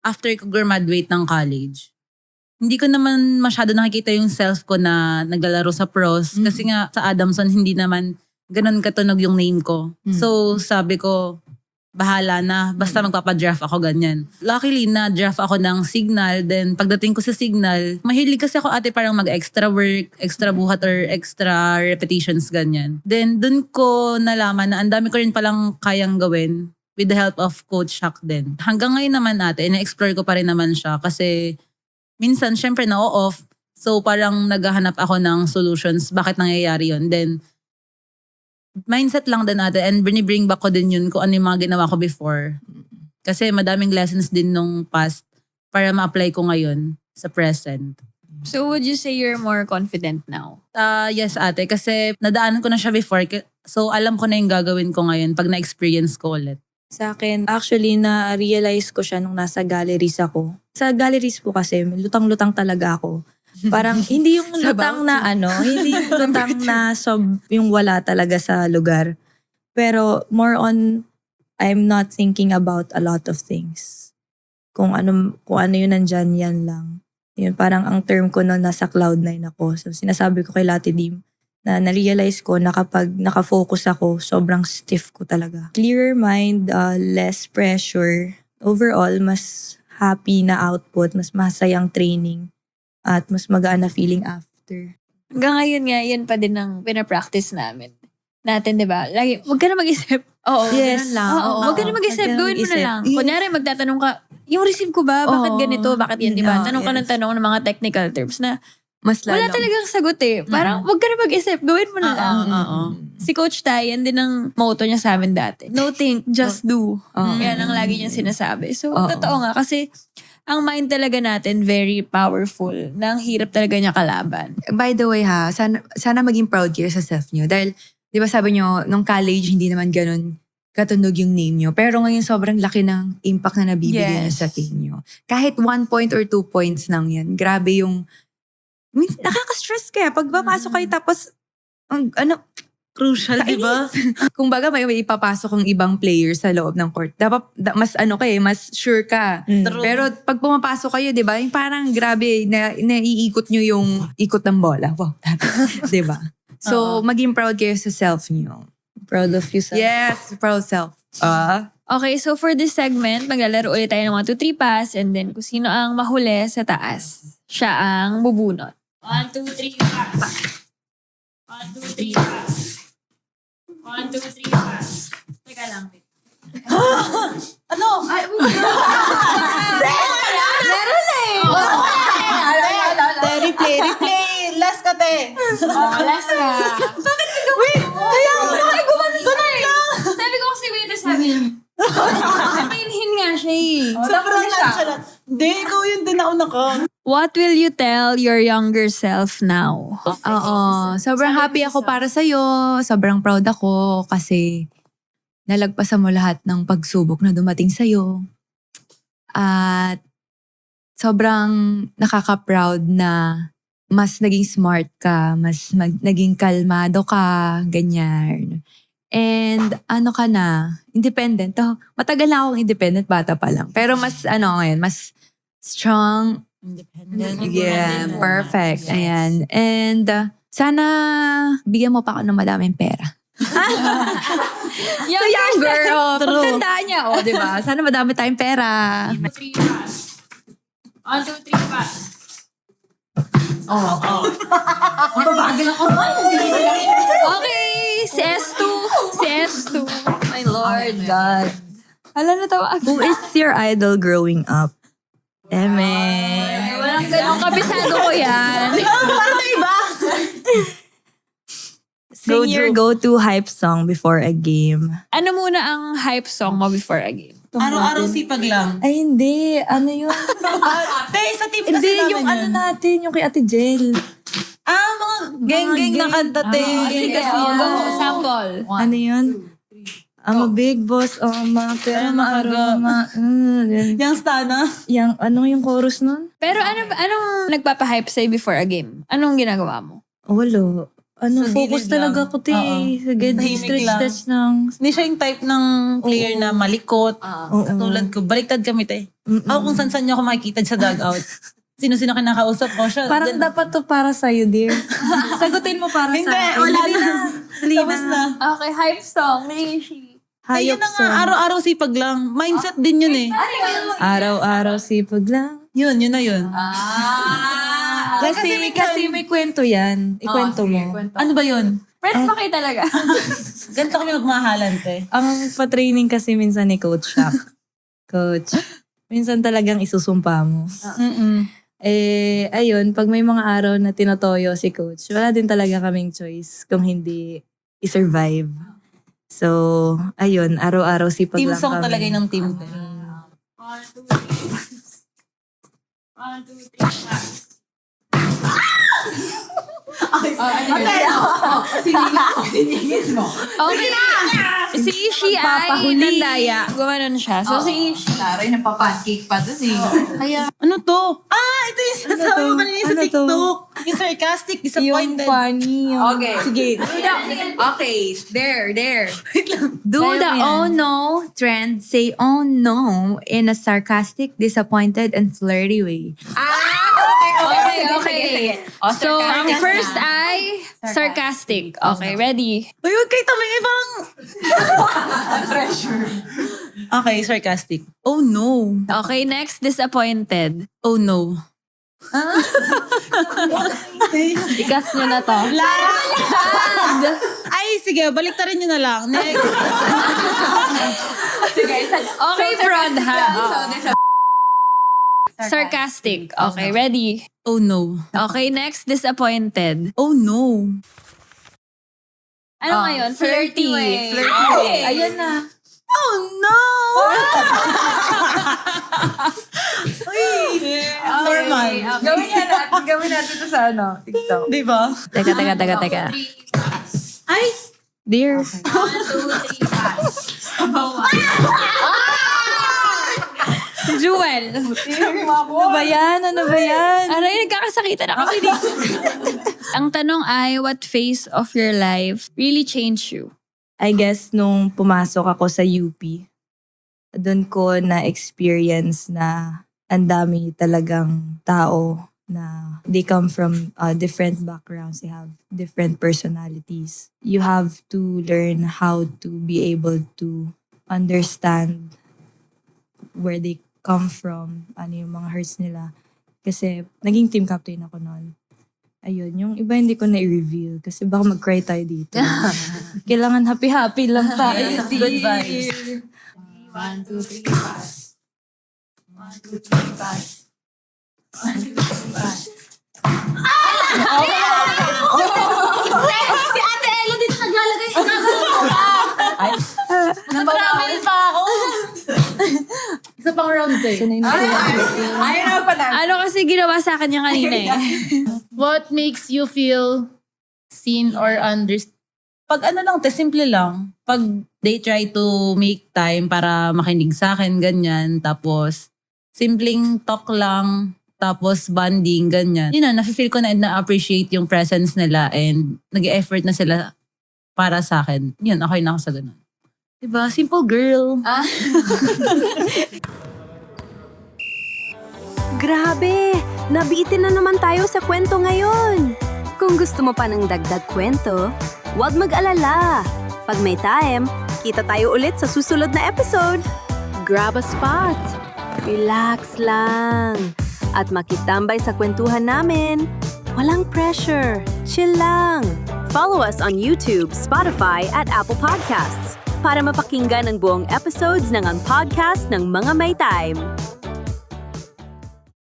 after ko graduate ng college, hindi ko naman masyado nakikita yung self ko na naglalaro sa pros. Kasi nga sa Adamson, hindi naman ganun katunog yung name ko. So sabi ko, bahala na. Basta magpapadraft ako ganyan. Luckily, na-draft ako ng Signal. Then pagdating ko sa Signal, mahilig kasi ako ate parang mag-extra work, extra buhat or extra repetitions ganyan. Then dun ko nalaman na ang dami ko rin palang kayang gawin with the help of Coach Shaq din. Hanggang ngayon naman ate, na-explore ko pa rin naman siya kasi minsan, syempre na-off. So, parang naghahanap ako ng solutions. Bakit nangyayari yun? Then, mindset lang din natin. And bring back ko din yun kung ano yung mga ginawa ko before. Kasi madaming lessons din nung past para ma-apply ko ngayon sa present. So, would you say you're more confident now? Yes, ate. Kasi nadaanan ko na siya before. So, alam ko na yung gagawin ko ngayon pag na-experience ko ulit. Sa akin, actually, na-realize ko siya nung nasa galleries ako. Sa galleries po kasi, lutang-lutang talaga ako. Parang hindi yung lutang na hindi yung lutang na yung wala talaga sa lugar. Pero more on, I'm not thinking about a lot of things. Kung ano yun nandyan, yan lang. Yun, parang ang term ko noon nasa cloud9 ako. So sinasabi ko kay Lati Dim, na na-realize ko na kapag nakafocus ako, sobrang stiff ko talaga. Clearer mind, less pressure. Overall, mas happy na output, mas masayang training, at mas magaan na feeling after. Hanggang ngayon nga, yan pa din ang pinapractice natin, di ba? Lagi, wag ka na mag-isip. Oo, Yes. ganun lang. Oo, wag ka na mag-isip, gawin mo na lang. Kunyari, magtatanong ka, yung receive ko ba? Bakit ganito? Bakit yan, di ba? Tanong ka ng tanong ng mga technical terms na mas lalo. wala talagang sagot eh. Parang, wag ka na mag-isip, gawin mo na lang. Si Coach Ty, yan din ang motto niya sa amin dati. No think, just do. Yan ang lagi niyang sinasabi. So, totoo nga. Kasi, ang mind talaga natin, very powerful. Nang hirap talaga niya kalaban. By the way sana maging proud kayo sa self nyo. Dahil, di ba sabi nyo, nung college, hindi naman ganun katunog yung name nyo. Pero ngayon, sobrang laki ng impact na nabibigay nyo sa team nyo. Kahit 1 point or 2 points lang yan. Grabe yung nakaka-stress kaya pag papasok kayo tapos Crucial, di ba? kung baga may ipapasok kong ibang player sa loob ng court. Dapat mas mas sure ka. True. Pero pag pumapasok kayo, di ba, yung parang grabe, naiikot nyo yung ikot ng bola. Wow, di ba? So, maging proud kayo sa self nyo. Proud of you, sir. Yes, proud self. Okay, so for this segment, maglalaro ulit tayo ng 1, 2, 3 pass and then kung sino ang mahuli sa taas, siya ang bubunot. 1, 2, 3 pass. 1, 2, 3 pass. 1, 2, 3 pass. Teka lang. Ano? Meron eh! Replay. Last ka, te. Last na. Bakit ka gumanon ko na eh. Sabi ko kasi wait, sabi niya. Hinhin nga siya eh. Sobrang nonchalant. Hindi, ikaw yun din nauna ka. What will you tell your younger self now? Oo. Sobrang happy ako para sa'yo. Sobrang proud ako kasi nalagpasan mo lahat ng pagsubok na dumating sa'yo. At sobrang nakaka-proud na mas naging smart ka, naging kalmado ka, ganyan. And ka na, independent. Matagal na akong independent, bata pa lang. Pero mas ngayon, mas strong. Independent. Yeah, perfect. Ayan. And sana bigyan mo pa ako ng madaming pera. Young girl. Pagtandaan niya, di ba? Sana madami tayong pera. 3 pass. 1, 2, 3 pass. Okay, si S2. My Lord God. Hala na tawa. Who is your idol growing up? Walang ganun, kabisado ko yan. Parang iba. Sing your go-to hype song before a game. Ano muna ang hype song mo before a game? Araw-araw sipag lang. Ay, hindi. Ano yun? Te, sa team kasi Hindi, namin yung yun. natin, yung kay Ate Jel. Mga geng-geng na kanta, te. Sige, sample. Ano yun? I'm a big boss, pero maaroma. Yung stana. Yung chorus nun? Pero anong nagpapahype sa'yo before a game? Anong ginagawa mo? Walo. Sa focus gilid talaga lang. ako, te. Oo. Sige, Tahimik lang. stretch ng... Hindi siya yung type ng player na malikot. Oo. Katulad ko, baliktad kami, te. Ako kung saan niyo ako makikita sa dugout. Sino-sino kinakausap ko siya. Parang dapat to para sa'yo, dear. Sagutin mo para Hindi, sa akin. wala Dali na. Dali Tapos na. Okay, hype song. Rishi. Ayun Hayop na nga, song. araw-araw sipag lang. Mindset din yun eh. Araw-araw sipag lang. Yun na yun. Kasi may kwento yan. Ikwento mo. Ano ba yun? Friends pa kayo talaga. Ganito kami magmahalan, te. Ang pa-training kasi minsan ni Coach Shaq. Coach, minsan talagang isusumpa mo. Ayun, pag may mga araw na tinotoyo si Coach, wala din talaga kaming choice kung hindi i-survive. So, ayun, araw-araw sipag Team lang song kami. talaga yun ng team, te. Okay. Si Ishi ay nandaya. Gumanon siya. So si Ishi. Taray, napapancake pa dun eh. Ano to? Ito yung sinasabi mo kanina sa Ano to? TikTok. Yung sarcastic, Yung disappointed. funny. Yung... Okay. Sige. Okay, there. Do the oh no trend say oh no in a sarcastic, disappointed, and flirty way. Okay. So, ang first ay sarcastic. Okay, ready? Uy, huwag kayo tamingay, parang... Okay, sarcastic. Oh no. Okay, next, disappointed. Oh no. Ikas nyo na to. Ay, sige, baliktarin nyo na lang. Next. Okay, fraud ha. Sarcastic. Okay, ready? Oh no. Okay, next, disappointed. Oh no. Ano ngayon? Flirty. Flirty. Ayan na. Oh no! Uy! Normal. Gawin natin ito sa TikTok. Di ba? Teka. Ay! Dear. Jewel. Ano ba yan? Aray, nagkakasakitan na kami dito. Ang tanong ay, what phase of your life really changed you? I guess nung pumasok ako sa UP, doon ko na-experience na ang dami talagang tao na they come from different backgrounds. They have different personalities. You have to learn how to be able to understand where they come from, ano yung mga hurts nila. Kasi naging team captain ako noon. Ayun, yung iba hindi ko na-reveal kasi baka mag-cry tayo dito. Kailangan happy-happy lang tayo. Good vibes. 1, 2, 3, pass. 1, 2, 3, pass. 1, 2, 3, pass. Si Ate Ella dito naglalagay. Natravel pa ako. Isa pang round eh. Ayaw na pa na. Ano kasi ginawa sa akin niya kanina eh. What makes you feel seen or understood? Pag ano lang, simple lang. Pag they try to make time para makinig sa akin, ganyan. Tapos, simpleng talk lang. Tapos, bonding, ganyan. Yun na, nafe-feel ko na na-appreciate yung presence nila and nag-effort na sila para sa akin. Yun, okay na ako sa ganun. Diba? Simple girl. Grabe! Nabitin na naman tayo sa kwento ngayon! Kung gusto mo pa ng dagdag kwento, huwag mag-alala. Pag may time, kita tayo ulit sa susunod na episode. Grab a spot. Relax lang. At makitambay sa kwentuhan namin. Walang pressure. Chill lang. Follow us on YouTube, Spotify, at Apple Podcasts para mapakinggan ang buong episodes ng Ang Podcast ng Mga May Time.